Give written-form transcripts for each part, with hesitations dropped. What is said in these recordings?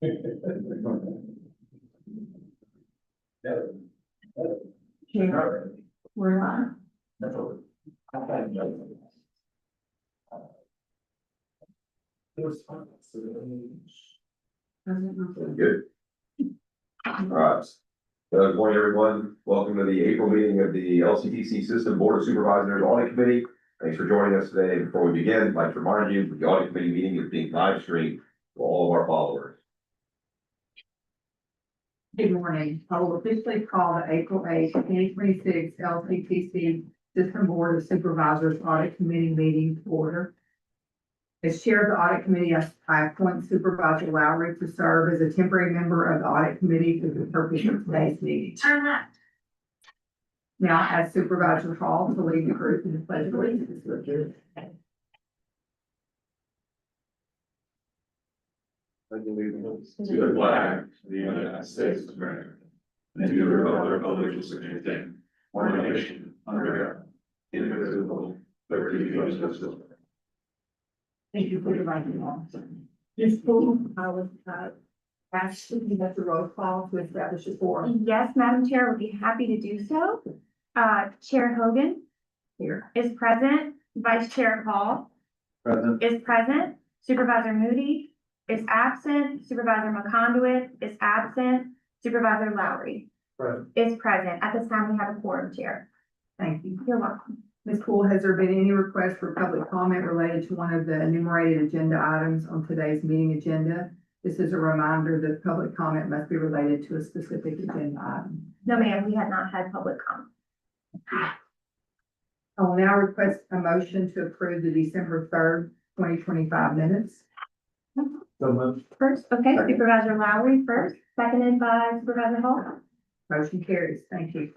Chair, we're on. Good. All right. Good morning, everyone. Welcome to the April meeting of the LCTC System Board of Supervisors Audit Committee. Thanks for joining us today. Before we begin, I'd like to remind you that the Audit Committee meeting is being live streamed to all of our followers. Good morning. I will officially call the April 8th, 2026 LCTC System Board of Supervisors Audit Committee meeting to order. As chair of the Audit Committee, I appoint Supervisor Lowry to serve as a temporary member of the Audit Committee for the purpose of today's meeting. Now, as Supervisor Hall to lead the group in the pledge of allegiance. To the flag of the United States of America, and to the republic for which it stands, one nation, under God, indivisible, liberty and justice. Thank you for your writing on. Ms. Poole, I would ask you to have the roll call to establish a quorum. Yes, Madam Chair, would be happy to do so. Chair Hogan Here. is present, Vice Chair Hall Present. is present, Supervisor Moody is absent, Supervisor McConduit is absent, Supervisor Lowry Present. is present. At this time, we have a quorum, Chair. Thank you. You're welcome. Ms. Poole, has there been any request for public comment related to one of the enumerated agenda items on today's meeting agenda? This is a reminder that public comment must be related to a specific agenda item. No, ma'am, we have not had public comment. I will now request a motion to approve the December 3rd, 2025 minutes. First, okay, Supervisor Lowry first, seconded by Supervisor Hall. Motion carries. Thank you.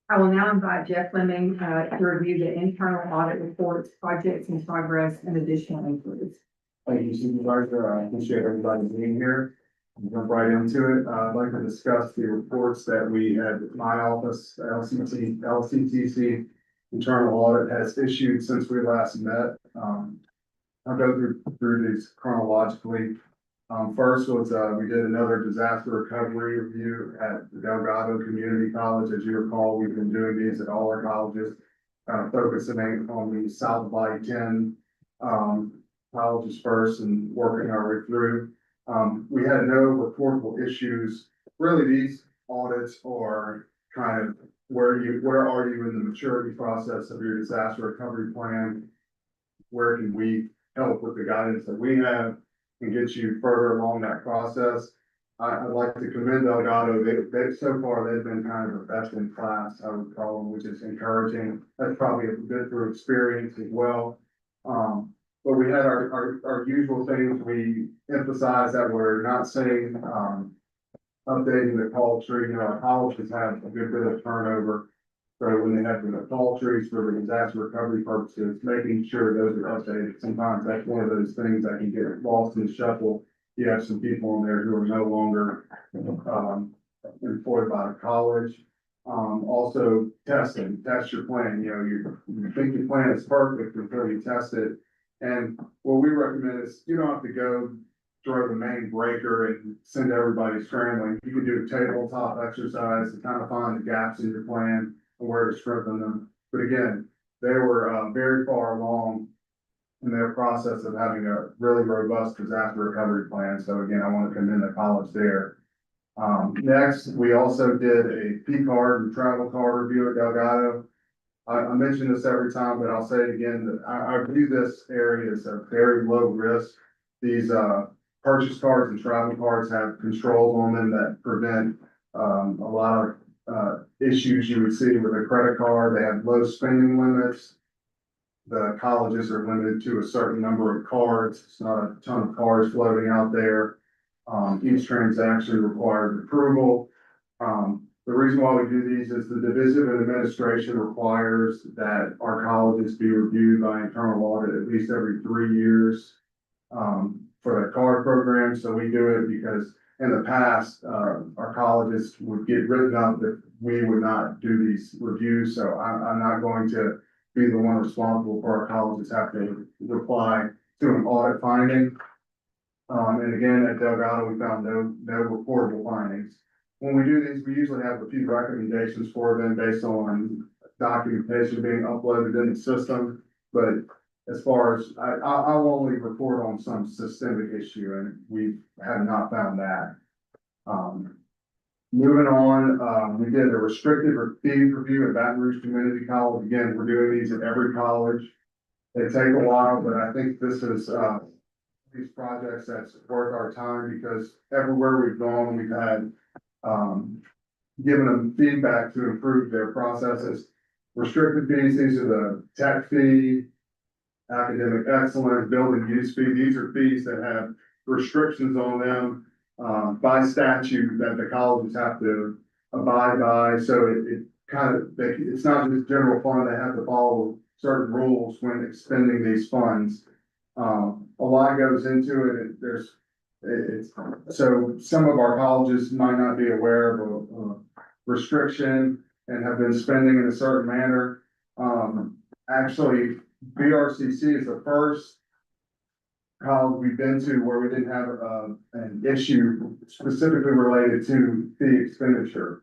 I will now invite Jeff Fleming to review the internal audit reports, projects in progress, and additional inquiries. Thank you, Supervisor. I appreciate everybody being here. I'll jump right into it. I'd like to discuss the reports that we had at my office, LCTC internal audit has issued since we last met. I'll go through these chronologically. First was, we did another disaster recovery review at the Delgado Community College. As you recall, we've been doing these at all our colleges, focusing on the South of I-10 colleges first and working our way through. We had no reportable issues. Really, these audits are kind of where are you in the maturity process of your disaster recovery plan? Where can we help with the guidance that we have and get you further along that process? I'd like to commend Delgado. They so far, they've been kind of the best in class, I would call them, which is encouraging. That's probably a bit through experience as well. But we had our usual things. We emphasize that we're not saying, updating the call tree. You know, our colleges have a good bit of turnover. So when they have the call trees for the disaster recovery purposes, making sure those are updated. Sometimes that's one of those things that can get lost in the shuffle. You have some people in there who are no longer, employed by the college. Also testing, test your plan. You know, you think your plan is perfect until you test it. And what we recommend is you don't have to go throw the main breaker and send everybody scrambling. You can do a tabletop exercise to kind of find the gaps in your plan and where to strengthen them. But again, they were very far along in their process of having a really robust disaster recovery plan. So again, I want to commend the college there. Next, we also did a P card and travel card review at Delgado. I mention this every time, but I'll say it again, that I view this area as a very low risk. These purchase cards and travel cards have controls on them that prevent a lot of issues you would see with a credit card. They have low spending limits. The colleges are limited to a certain number of cards. It's not a ton of cards floating out there. Each transaction requires approval. The reason why we do these is the Division of Administration requires that our colleges be reviewed by internal audit at least every 3 years for the card program. So we do it because in the past, our colleges would get written up that we would not do these reviews. So I'm not going to be the one responsible for our colleges have to reply to an audit finding. And again, at Delgado, we found no reportable findings. When we do these, we usually have a few recommendations for them based on documentation being uploaded in the system. But as far as, I'll only report on some systemic issue, and we have not found that. Moving on, we did a restricted fees review at Baton Rouge Community College. Again, we're doing these at every college. They take a while, but I think this is, these projects that's worth our time, because everywhere we've gone, we've had, given them feedback to improve their processes. Restricted fees, these are the tech fee, academic excellence, building use fee. These are fees that have restrictions on them, by statute that the colleges have to abide by. So it kind of, it's not just general fund, they have to follow certain rules when expending these funds. A lot goes into it. So some of our colleges might not be aware of a restriction and have been spending in a certain manner. Actually, BRCC is the first college we've been to where we didn't have an issue specifically related to fee expenditure.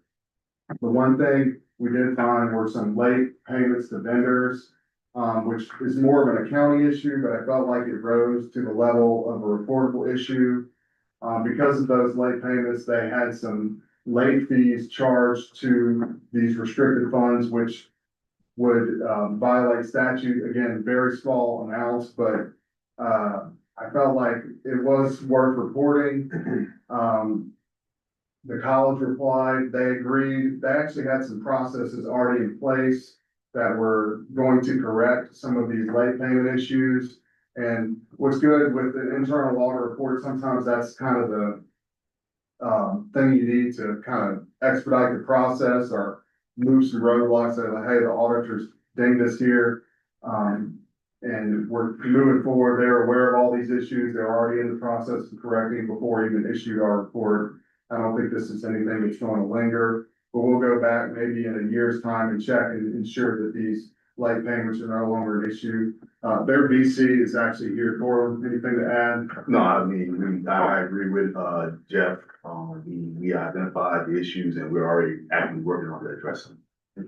The one thing we did find were some late payments to vendors, which is more of an accounting issue, but I felt like it rose to the level of a reportable issue. Because of those late payments, they had some late fees charged to these restricted funds, which would violate statute. Again, very small amounts, but I felt like it was worth reporting. The college replied, they agreed. They actually had some processes already in place that were going to correct some of these late payment issues. And what's good with the internal audit report, sometimes that's kind of the thing you need to kind of expedite the process or move some roadblocks that, like, hey, the auditors dinged us here. And we're moving forward. They're aware of all these issues. They're already in the process of correcting before we even issued our report. I don't think this is anything that's going to linger, but we'll go back maybe in a year's time and check and ensure that these late payments are no longer an issue. Their VC is actually here. Corwin, anything to add? No, I mean, I agree with, Jeff. We identified the issues and we're already actively working on addressing them.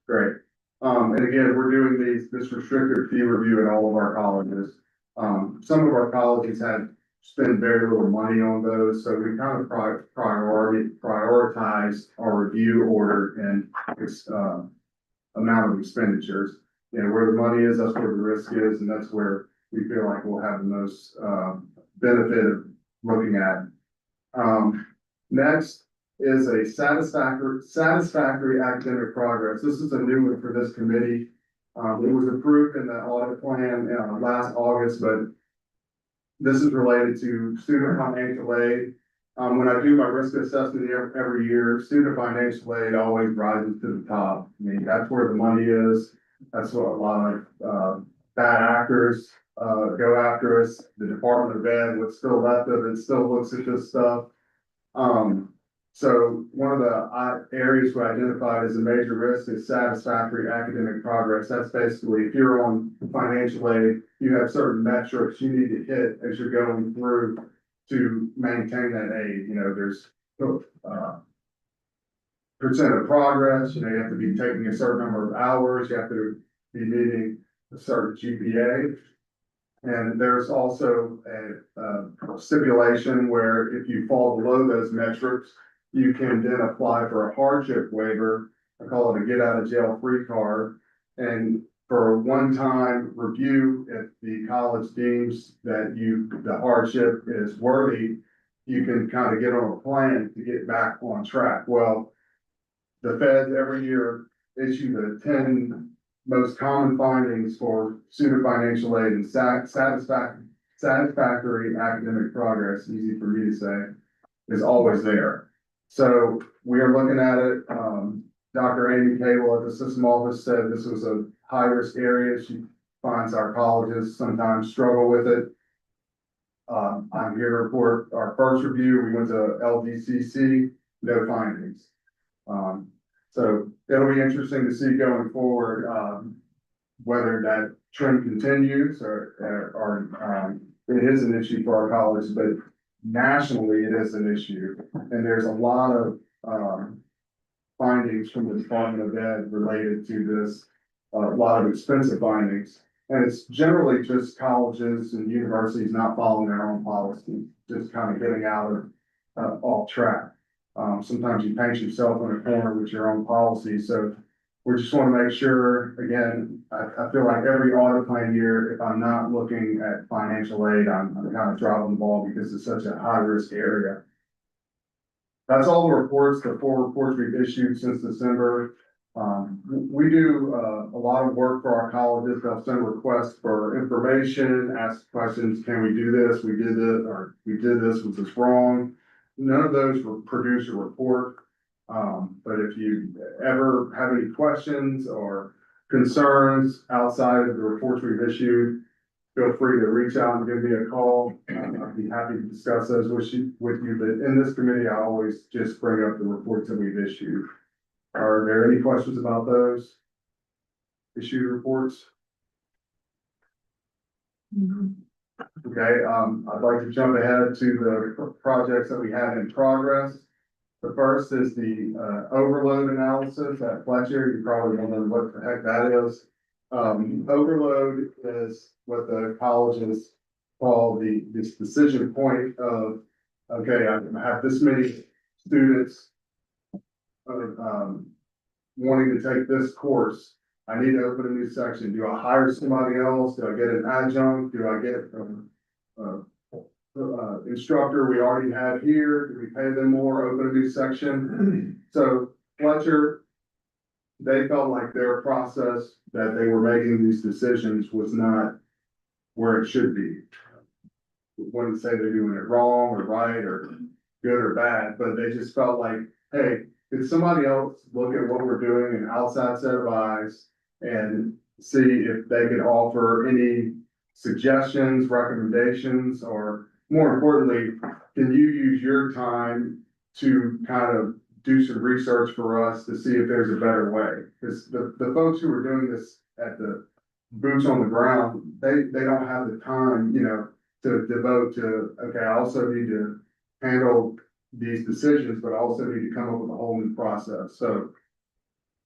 Great. And again, we're doing this restricted fee review at all of our colleges. Some of our colleges had spent very little money on those, so we kind of prioritize our review order and its amount of expenditures. You know, where the money is, that's where the risk is, and that's where we feel like we'll have the most benefit of looking at. Next is a satisfactory academic progress. This is a new one for this committee. It was approved in the audit plan last August, but this is related to student financial aid. When I do my risk assessment every year, student financial aid always rises to the top. I mean, that's where the money is. That's what a lot of bad actors go after us. The Department of Ed, what's still left of it, still looks at this stuff. So one of the areas we identified as a major risk is satisfactory academic progress. That's basically, if you're on financial aid, you have certain metrics you need to hit as you're going through to maintain that aid. You know, there's percent of progress, you know, you have to be taking a certain number of hours, you have to be meeting a certain GPA. And there's also a stipulation where if you fall below those metrics, you can then apply for a hardship waiver. I call it a get out of jail free card. And for a one-time review, if the college deems that the hardship is worthy, you can kind of get on a plan to get back on track. Well, the feds every year issue the 10 most common findings for student financial aid, and satisfactory academic progress, easy for me to say, is always there. So we are looking at it. Dr. Amy Cable at the system office said this was a high-risk area. She finds our colleges sometimes struggle with it. I'm here to report our first review. We went to LCTCS, no findings. So it'll be interesting to see going forward, whether that trend continues or it is an issue for our college, but nationally it is an issue. And there's a lot of, findings from the Department of Ed related to this, a lot of expensive findings. And it's generally just colleges and universities not following their own policy, just kind of getting out of, off track. Sometimes you paint yourself in a corner with your own policy, so we just want to make sure, again, I feel like every audit plan year, if I'm not looking at financial aid, I'm kind of dropping the ball because it's such a high risk area. That's all the reports, the 4 reports we've issued since December. We do, a lot of work for our colleges. They'll send requests for information, ask questions, can we do this? We did it, or we did this, was this wrong? None of those will produce a report. But if you ever have any questions or concerns outside of the reports we've issued, feel free to reach out and give me a call. I'd be happy to discuss those with you, but in this committee, I always just bring up the reports that we've issued. Are there any questions about those issued reports? Okay, I'd like to jump ahead to the projects that we have in progress. The first is the overload analysis at Fletcher. You probably don't know what the heck that is. Overload is what the colleges call this decision point of, okay, I have this many students wanting to take this course. I need to open a new section. Do I hire somebody else? Do I get an adjunct? Do I get instructor we already have here? Do we pay them more, open a new section? So Fletcher, they felt like their process that they were making these decisions was not where it should be. Wouldn't say they're doing it wrong or right or good or bad, but they just felt like, hey, could somebody else look at what we're doing, an outside set of eyes, and see if they could offer any suggestions, recommendations, or more importantly, can you use your time to kind of do some research for us to see if there's a better way? Because the folks who are doing this at the boots on the ground, they don't have the time, you know, to devote to, okay, I also need to handle these decisions, but I also need to come up with a whole new process. So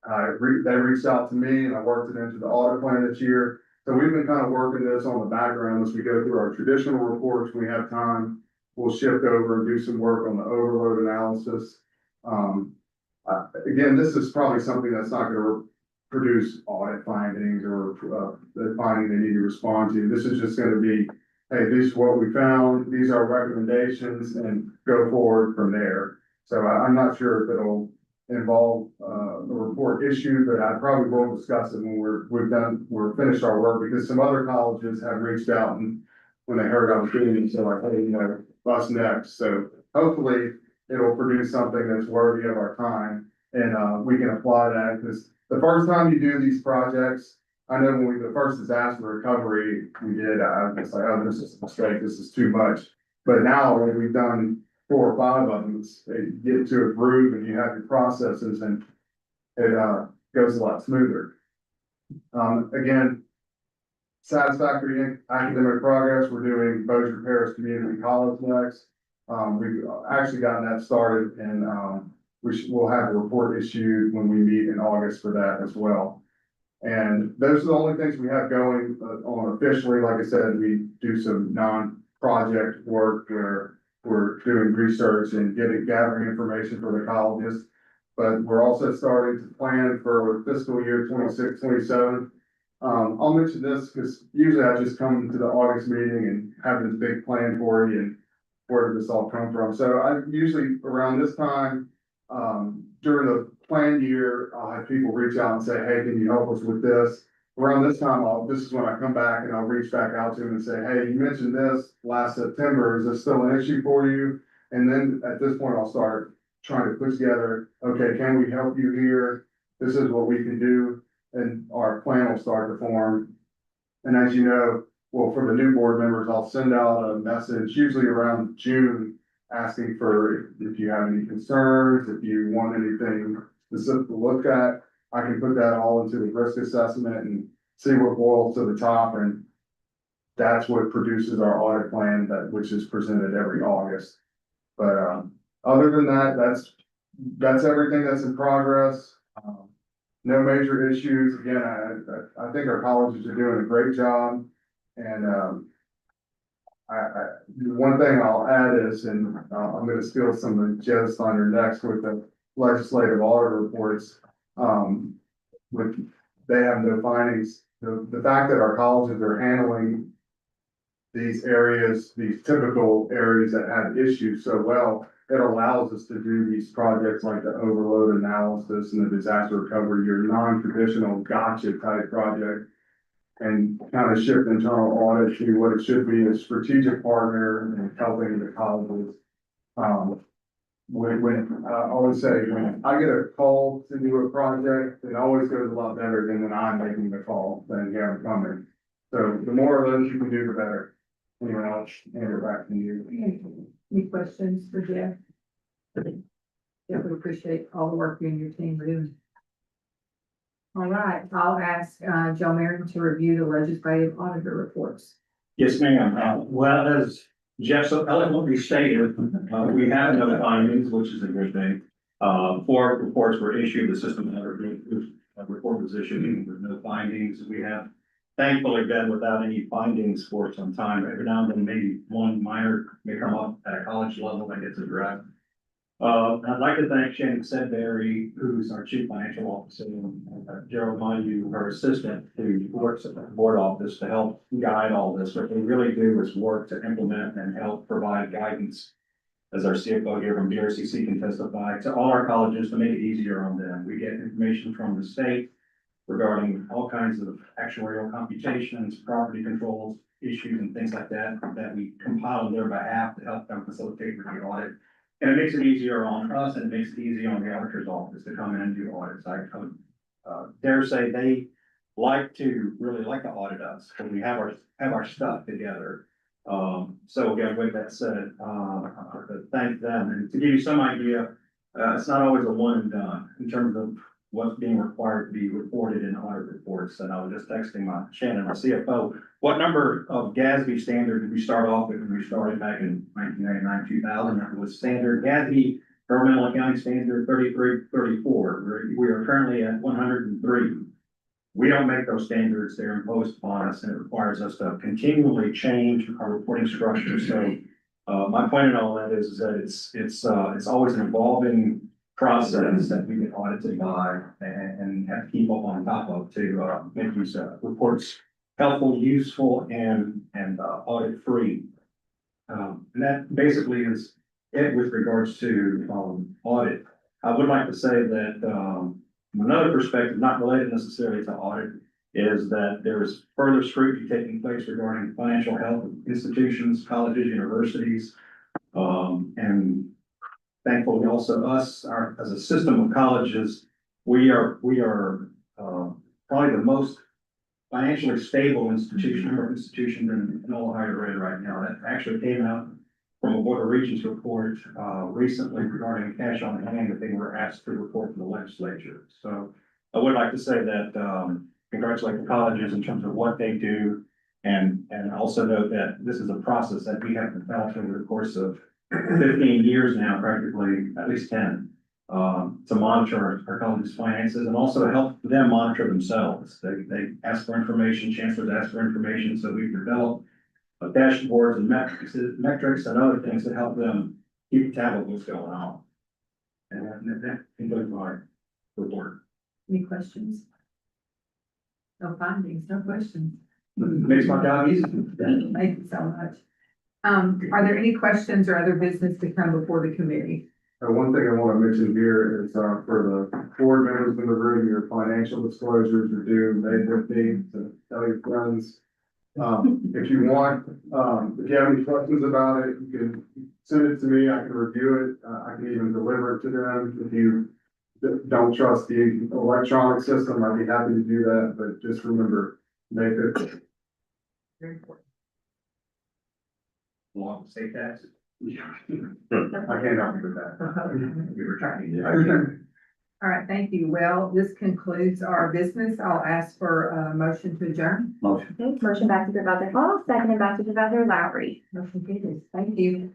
they reached out to me and I worked it into the audit plan this year. So we've been kind of working this on the background as we go through our traditional reports. When we have time, we'll shift over and do some work on the overload analysis. Again, this is probably something that's not going to produce audit findings or the finding they need to respond to. This is just going to be, hey, this is what we found, these are recommendations, and go forward from there. So I'm not sure if it'll involve a report issue, but I probably will discuss it when we're finished our work, because some other colleges have reached out and when they heard I was doing it, so like, hey, you know, what's next? So hopefully it'll produce something that's worthy of our time, and we can apply that, because the first time you do these projects, I know when the first disaster recovery we did, I was like, oh, this is a mistake, this is too much. But now when we've done 4 or 5 of them, you get into a groove and you have your processes, and it goes a lot smoother. Again, satisfactory academic progress. We're doing Bossier Parish Community College next. We've actually gotten that started, and we'll have a report issued when we meet in August for that as well. And those are the only things we have going on officially. Like I said, we do some non-project work where we're doing research and gathering information for the colleges. But we're also starting to plan for fiscal year 26-27. I'll mention this because usually I just come to the August meeting and have this big plan for you and where did this all come from. So I usually around this time, during the planned year, I'll have people reach out and say, hey, can you help us with this? Around this time, this is when I come back and I'll reach back out to them and say, hey, you mentioned this last September. Is this still an issue for you? And then at this point, I'll start trying to put together, okay, can we help you here? This is what we can do. And our plan will start to form. And as you know, well, for the new board members, I'll send out a message usually around June asking for if you have any concerns, if you want anything specific to look at. I can put that all into the risk assessment and see what boils to the top. And that's what produces our audit plan which is presented every August. But, other than that, that's everything that's in progress. No major issues. Again, I think our colleges are doing a great job. And, one thing I'll add is, and I'm gonna steal some of Joe's thunder next with the legislative audit reports. They have no findings. The fact that our colleges are handling these areas, these typical areas that have issues so well, it allows us to do these projects like the overload analysis and the disaster recovery, your non-traditional gotcha type project. And kind of shift internal audit to what it should be, a strategic partner and helping the colleges. When I always say, when I get a call to do a project, it always goes a lot better than when I'm making the call than here I'm coming. So the more of those you can do, the better. Anyone else, hand it back to you. Any questions for Jeff? Yeah, we appreciate all the work you and your team are doing. All right, I'll ask, Joe Marion to review the legislative auditor reports. Yes, ma'am. Well, as Jeff so eloquently stated, we have no findings, which is a good thing. 4 reports were issued, the system report was issued with no findings. We have thankfully been without any findings for some time. Every now and then, maybe one minor may come up at a college level that gets addressed. I'd like to thank Shannon Sedberry, who's our chief financial officer, and Gerald Mayhew, her assistant, who works at the board office to help guide all this. What they really do is work to implement and help provide guidance, as our CFO here from BRCC can testify, to all our colleges to make it easier on them. We get information from the state regarding all kinds of actuarial computations, property controls, issues, and things like that, that we compile on their behalf to help them facilitate the audit. And it makes it easier on us, and it makes it easier on the auditor's office to come in and do audits. I dare say they really like to audit us, because we have our stuff together. So again, with that said, thank them. And to give you some idea, it's not always a one and done in terms of what's being required to be reported in audit reports. And I was just texting Shannon, our CFO, what number of GASB standard did we start off with when we started back in 1999, 2000? That was standard GASB Governmental Accounting Standard 3334. We are currently at 103. We don't make those standards, they're imposed upon us, and it requires us to continually change our reporting structure. So my point in all that is that it's always an evolving process that we get audited by and have to keep up on top of to make these reports helpful, useful, and audit free. And that basically is it with regards to audit. I would like to say that from another perspective, not related necessarily to audit, is that there's further scrutiny taking place regarding financial health of institutions, colleges, universities, and thankfully also us, as a system of colleges, we are probably the most financially stable institution in all higher ed right now. That actually came out from a Board of Regents report recently regarding cash on hand that they were asked to report to the legislature. So I would like to say that congratulate the colleges in terms of what they do, and also note that this is a process that we have developed over the course of 15 years now, practically at least 10, to monitor our college's finances and also help them monitor themselves. They ask for information, chancellors ask for information, so we've developed dashboards and metrics and other things that help them keep tab of what's going on. And that concludes my report. Any questions? No findings, no questions. Makes my job easy. Thank you so much. Are there any questions or other business to come before the committee? One thing I want to mention here is, for the board members in the room, your financial disclosures are due May 15th, so tell your friends. If you want, if you have any questions about it, you can send it to me, I can review it, I can even deliver it to them. If you don't trust the electronic system, I'd be happy to do that, but just remember, May 15th. Very important. Long state tax. I can't help you with that. We were trying to. All right, thank you. Well, this concludes our business. I'll ask for a motion to adjourn. Motion. Okay, motion by Supervisor Hall, seconded by Supervisor Lowry. Motion carries. Thank you.